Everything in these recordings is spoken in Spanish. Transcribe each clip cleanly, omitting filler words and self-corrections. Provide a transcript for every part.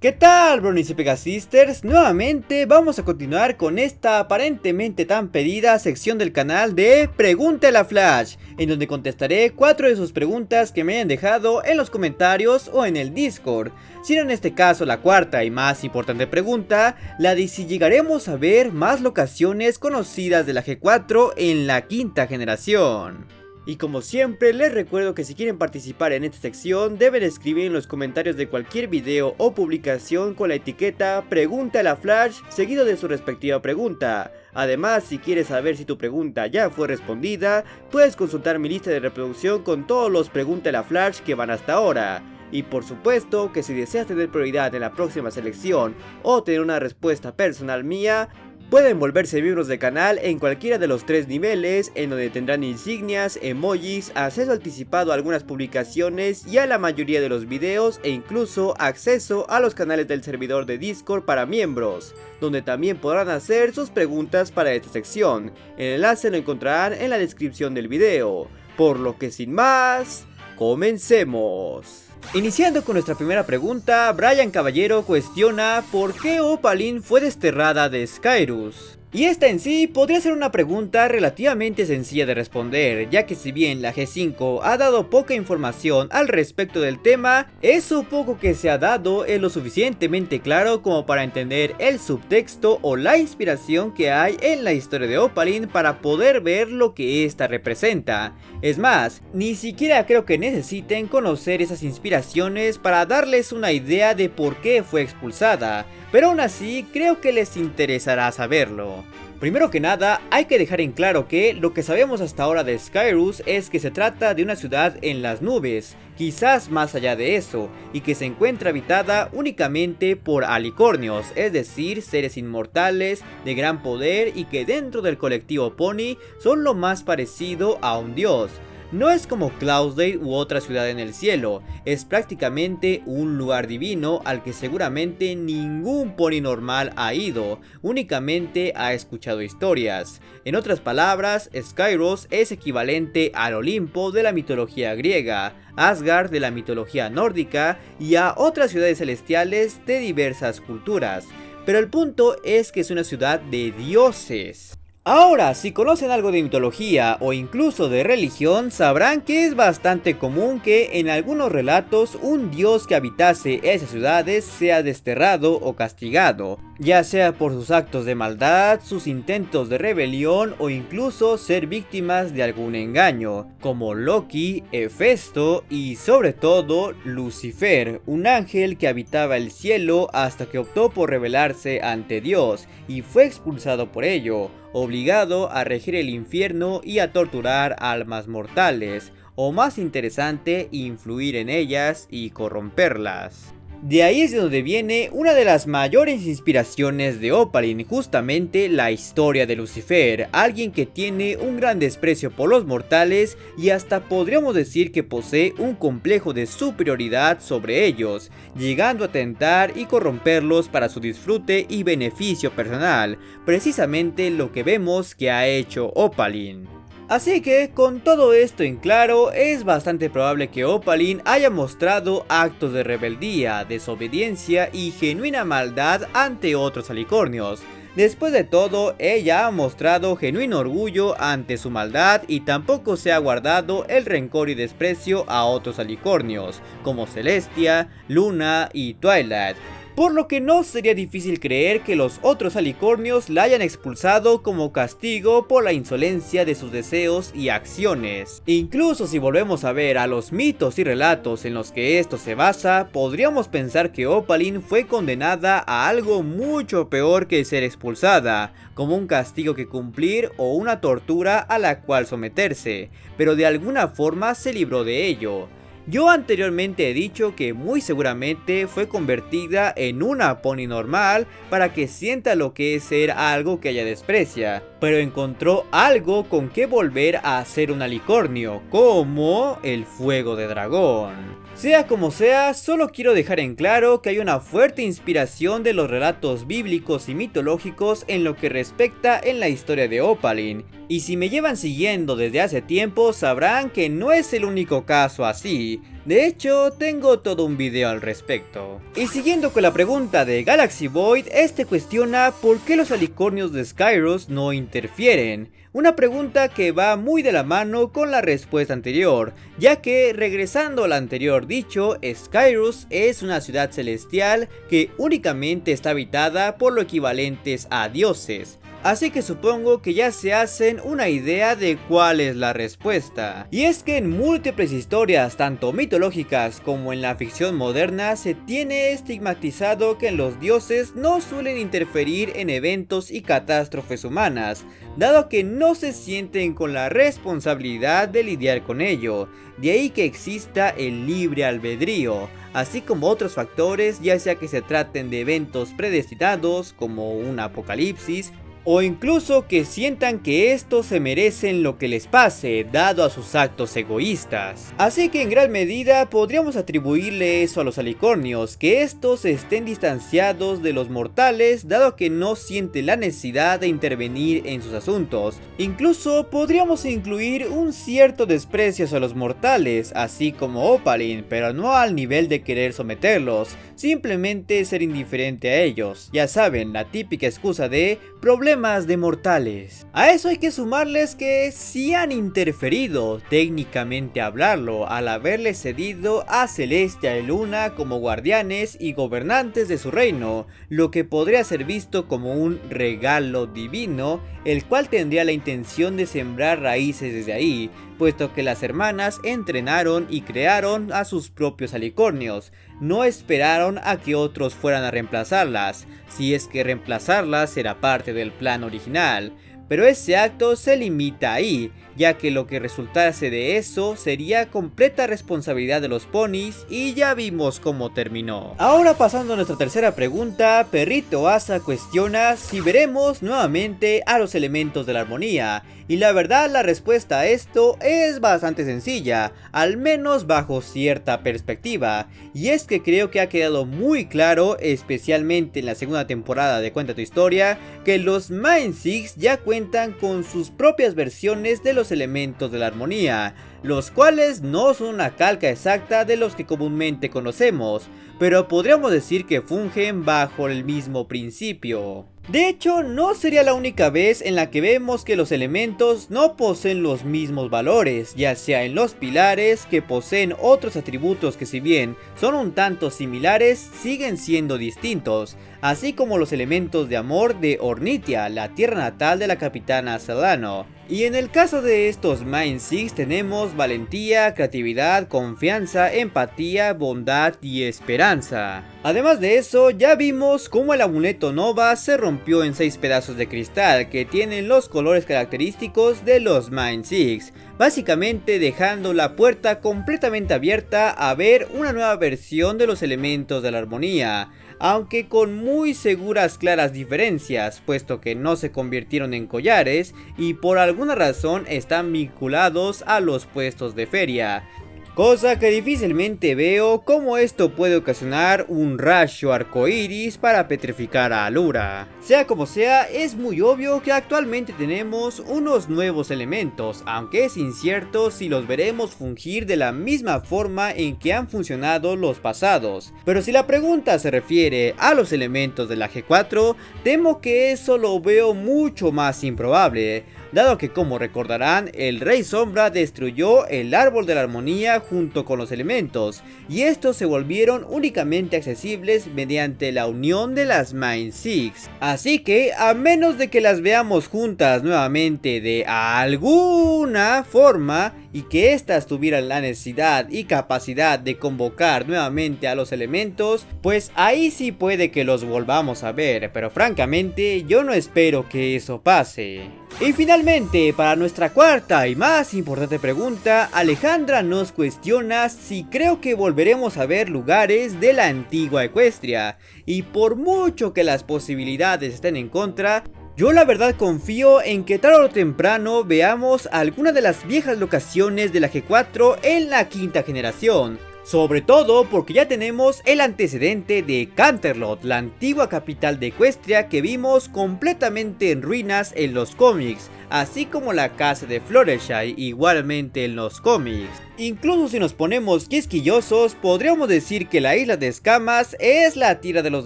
¿Qué tal, Bronies y Pegasisters? Nuevamente vamos a continuar con esta aparentemente tan pedida sección del canal de Pregúntale a Flash, en donde contestaré 4 de sus preguntas que me hayan dejado en los comentarios o en el Discord. Siendo en este caso la cuarta y más importante pregunta, la de si llegaremos a ver más locaciones conocidas de la G4 en la quinta generación. Y como siempre les recuerdo que si quieren participar en esta sección deben escribir en los comentarios de cualquier video o publicación con la etiqueta Pregúntale a Flash seguido de su respectiva pregunta. Además, si quieres saber si tu pregunta ya fue respondida, puedes consultar mi lista de reproducción con todos los Pregúntale a Flash que van hasta ahora. Y por supuesto que si deseas tener prioridad en la próxima selección o tener una respuesta personal mía, pueden volverse miembros del canal en cualquiera de los 3 niveles, en donde tendrán insignias, emojis, acceso anticipado a algunas publicaciones y a la mayoría de los videos, e incluso acceso a los canales del servidor de Discord para miembros, donde también podrán hacer sus preguntas para esta sección. El enlace lo encontrarán en la descripción del video. Por lo que sin más, comencemos. Iniciando con nuestra primera pregunta, Brian Caballero cuestiona por qué Opaline fue desterrada de Skyrus. Y esta en sí podría ser una pregunta relativamente sencilla de responder, ya que si bien la G5 ha dado poca información al respecto del tema, eso poco que se ha dado es lo suficientemente claro como para entender el subtexto o la inspiración que hay en la historia de Opaline para poder ver lo que esta representa. Es más, ni siquiera creo que necesiten conocer esas inspiraciones para darles una idea de por qué fue expulsada, pero aún así creo que les interesará saberlo. Primero que nada, hay que dejar en claro que lo que sabemos hasta ahora de Skyrus es que se trata de una ciudad en las nubes, quizás más allá de eso, y que se encuentra habitada únicamente por alicornios, es decir, seres inmortales de gran poder y que dentro del colectivo Pony son lo más parecido a un dios. No es como Cloudsdale u otra ciudad en el cielo, es prácticamente un lugar divino al que seguramente ningún pony normal ha ido, únicamente ha escuchado historias. En otras palabras, Skyrus es equivalente al Olimpo de la mitología griega, Asgard de la mitología nórdica y a otras ciudades celestiales de diversas culturas. Pero el punto es que es una ciudad de dioses. Ahora, si conocen algo de mitología o incluso de religión, sabrán que es bastante común que en algunos relatos un dios que habitase esas ciudades sea desterrado o castigado, ya sea por sus actos de maldad, sus intentos de rebelión o incluso ser víctimas de algún engaño, como Loki, Hefesto y sobre todo Lucifer, un ángel que habitaba el cielo hasta que optó por rebelarse ante Dios y fue expulsado por ello, obligado a regir el infierno y a torturar almas mortales, o más interesante, influir en ellas y corromperlas. De ahí es de donde viene una de las mayores inspiraciones de Opaline, justamente la historia de Lucifer, alguien que tiene un gran desprecio por los mortales y hasta podríamos decir que posee un complejo de superioridad sobre ellos, llegando a tentar y corromperlos para su disfrute y beneficio personal, precisamente lo que vemos que ha hecho Opaline. Así que, con todo esto en claro, es bastante probable que Opaline haya mostrado actos de rebeldía, desobediencia y genuina maldad ante otros alicornios. Después de todo, ella ha mostrado genuino orgullo ante su maldad y tampoco se ha guardado el rencor y desprecio a otros alicornios, como Celestia, Luna y Twilight. Por lo que no sería difícil creer que los otros alicornios la hayan expulsado como castigo por la insolencia de sus deseos y acciones. Incluso si volvemos a ver a los mitos y relatos en los que esto se basa, podríamos pensar que Opaline fue condenada a algo mucho peor que ser expulsada, como un castigo que cumplir o una tortura a la cual someterse, pero de alguna forma se libró de ello. Yo anteriormente he dicho que muy seguramente fue convertida en una pony normal para que sienta lo que es ser algo que ella desprecia, pero encontró algo con que volver a ser un alicornio, como el fuego de dragón. Sea como sea, solo quiero dejar en claro que hay una fuerte inspiración de los relatos bíblicos y mitológicos en lo que respecta en la historia de Opaline, y si me llevan siguiendo desde hace tiempo sabrán que no es el único caso así. De hecho, tengo todo un video al respecto. Y siguiendo con la pregunta de Galaxy Void, este cuestiona por qué los alicornios de Skyros no interfieren. Una pregunta que va muy de la mano con la respuesta anterior, ya que, regresando al anterior dicho, Skyros es una ciudad celestial que únicamente está habitada por lo equivalentes a dioses. Así que supongo que ya se hacen una idea de cuál es la respuesta. Y es que en múltiples historias, tanto mitológicas como en la ficción moderna, se tiene estigmatizado que los dioses no suelen interferir en eventos y catástrofes humanas, dado que no se sienten con la responsabilidad de lidiar con ello. De ahí que exista el libre albedrío, así como otros factores, ya sea que se traten de eventos predestinados como un apocalipsis, o incluso que sientan que estos se merecen lo que les pase, dado a sus actos egoístas. Así que en gran medida podríamos atribuirle eso a los alicornios, que estos estén distanciados de los mortales, dado que no sienten la necesidad de intervenir en sus asuntos. Incluso podríamos incluir un cierto desprecio hacia los mortales, así como Opaline, pero no al nivel de querer someterlos, simplemente ser indiferente a ellos. Ya saben, la típica excusa de problemas de mortales. A eso hay que sumarles que sí han interferido, técnicamente hablarlo, al haberle cedido a Celestia y Luna como guardianes y gobernantes de su reino, lo que podría ser visto como un regalo divino, el cual tendría la intención de sembrar raíces desde ahí, puesto que las hermanas entrenaron y crearon a sus propios alicornios, no esperaron a que otros fueran a reemplazarlas, si es que reemplazarlas era parte del plan original. Pero ese acto se limita ahí, ya que lo que resultase de eso sería completa responsabilidad de los ponis y ya vimos cómo terminó. Ahora pasando a nuestra tercera pregunta, Perrito Asa cuestiona si veremos nuevamente a los elementos de la armonía. Y la verdad, la respuesta a esto es bastante sencilla, al menos bajo cierta perspectiva. Y es que creo que ha quedado muy claro, especialmente en la segunda temporada de Cuenta tu Historia, que los Mind Six ya cuentan con sus propias versiones de los elementos de la armonía, los cuales no son una calca exacta de los que comúnmente conocemos, pero podríamos decir que fungen bajo el mismo principio. De hecho, no sería la única vez en la que vemos que los elementos no poseen los mismos valores, ya sea en los pilares, que poseen otros atributos que si bien son un tanto similares, siguen siendo distintos, así como los elementos de amor de Ornitia, la tierra natal de la capitana Celaeno. Y en el caso de estos Mind Six tenemos valentía, creatividad, confianza, empatía, bondad y esperanza. Además de eso, ya vimos cómo el amuleto Nova se rompió en 6 pedazos de cristal que tienen los colores característicos de los Mind Six, básicamente dejando la puerta completamente abierta a ver una nueva versión de los elementos de la armonía, aunque con muy seguras claras diferencias, puesto que no se convirtieron en collares y por alguna razón están vinculados a los puestos de feria. Cosa que difícilmente veo cómo esto puede ocasionar un rayo arcoíris para petrificar a Alura. Sea como sea, es muy obvio que actualmente tenemos unos nuevos elementos, aunque es incierto si los veremos fungir de la misma forma en que han funcionado los pasados. Pero si la pregunta se refiere a los elementos de la G4, temo que eso lo veo mucho más improbable, dado que, como recordarán, el Rey Sombra destruyó el árbol de la armonía junto con los elementos, y estos se volvieron únicamente accesibles mediante la unión de las Mind Six. Así que, a menos de que las veamos juntas nuevamente de alguna forma, y que éstas tuvieran la necesidad y capacidad de convocar nuevamente a los elementos, pues ahí sí puede que los volvamos a ver, pero francamente yo no espero que eso pase. Y finalmente, para nuestra cuarta y más importante pregunta, Alejandra nos cuestiona si creo que volveremos a ver lugares de la antigua Equestria, y por mucho que las posibilidades estén en contra, yo la verdad confío en que tarde o temprano veamos algunas de las viejas locaciones de la G4 en la quinta generación. Sobre todo porque ya tenemos el antecedente de Canterlot, la antigua capital de Equestria que vimos completamente en ruinas en los cómics, así como la casa de Fluttershy igualmente en los cómics. Incluso si nos ponemos quisquillosos, podríamos decir que la isla de escamas es la tierra de los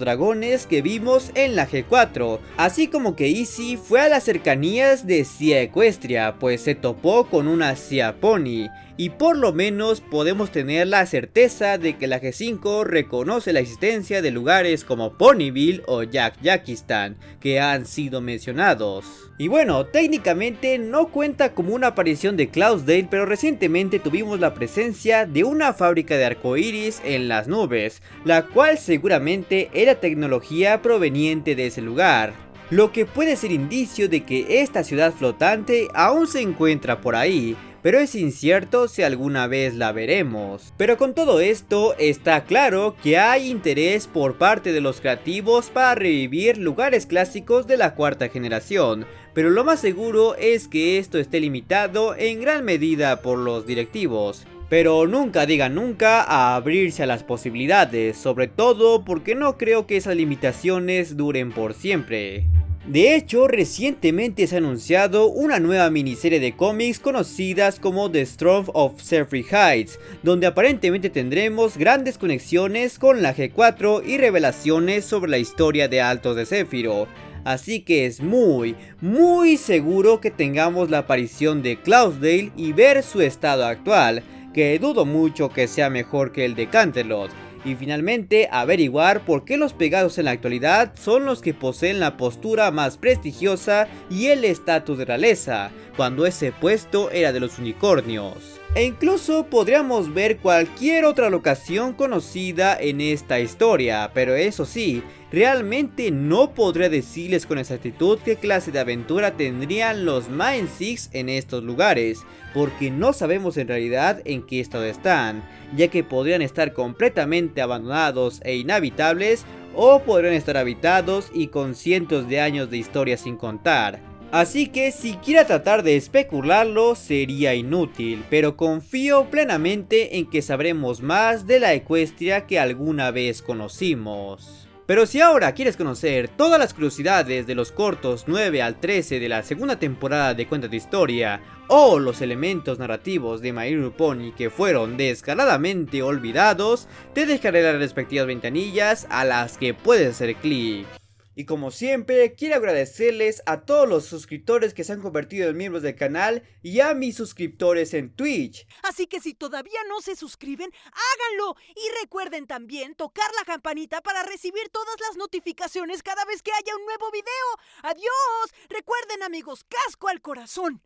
dragones que vimos en la G4, así como que Izzy fue a las cercanías de Sea Equestria, pues se topó con una Sea Pony, y por lo menos podemos tener la certeza de que la G5 reconoce la existencia de lugares como Ponyville o Yakistan, que han sido mencionados. Y bueno, técnicamente no cuenta como una aparición de Cloudsdale, pero recientemente tuvimos la presencia de una fábrica de arcoíris en las nubes, la cual seguramente era tecnología proveniente de ese lugar, lo que puede ser indicio de que esta ciudad flotante aún se encuentra por ahí, pero es incierto si alguna vez la veremos. Pero con todo esto está claro que hay interés por parte de los creativos para revivir lugares clásicos de la cuarta generación, pero lo más seguro es que esto esté limitado en gran medida por los directivos. Pero nunca digan nunca a abrirse a las posibilidades, sobre todo porque no creo que esas limitaciones duren por siempre. De hecho, recientemente se ha anunciado una nueva miniserie de cómics conocidas como The Storm of Zephyr Heights, donde aparentemente tendremos grandes conexiones con la G4 y revelaciones sobre la historia de Altos de Céfiro. Así que es muy seguro que tengamos la aparición de Cloudsdale y ver su estado actual, que dudo mucho que sea mejor que el de Canterlot. Y finalmente averiguar por qué los Pegasos en la actualidad son los que poseen la postura más prestigiosa y el estatus de realeza, cuando ese puesto era de los unicornios. E incluso podríamos ver cualquier otra locación conocida en esta historia, pero eso sí, realmente no podré decirles con exactitud qué clase de aventura tendrían los Mind Six en estos lugares, porque no sabemos en realidad en qué estado están, ya que podrían estar completamente abandonados e inhabitables, o podrían estar habitados y con cientos de años de historia sin contar. Así que siquiera tratar de especularlo sería inútil, pero confío plenamente en que sabremos más de la Equestria que alguna vez conocimos. Pero si ahora quieres conocer todas las curiosidades de los cortos 9 al 13 de la segunda temporada de Cuentos de Historia, o los elementos narrativos de My Little Pony que fueron descaradamente olvidados, te dejaré las respectivas ventanillas a las que puedes hacer clic. Y como siempre, quiero agradecerles a todos los suscriptores que se han convertido en miembros del canal y a mis suscriptores en Twitch. Así que si todavía no se suscriben, háganlo. Y recuerden también tocar la campanita para recibir todas las notificaciones cada vez que haya un nuevo video. ¡Adiós! Recuerden, amigos, casco al corazón.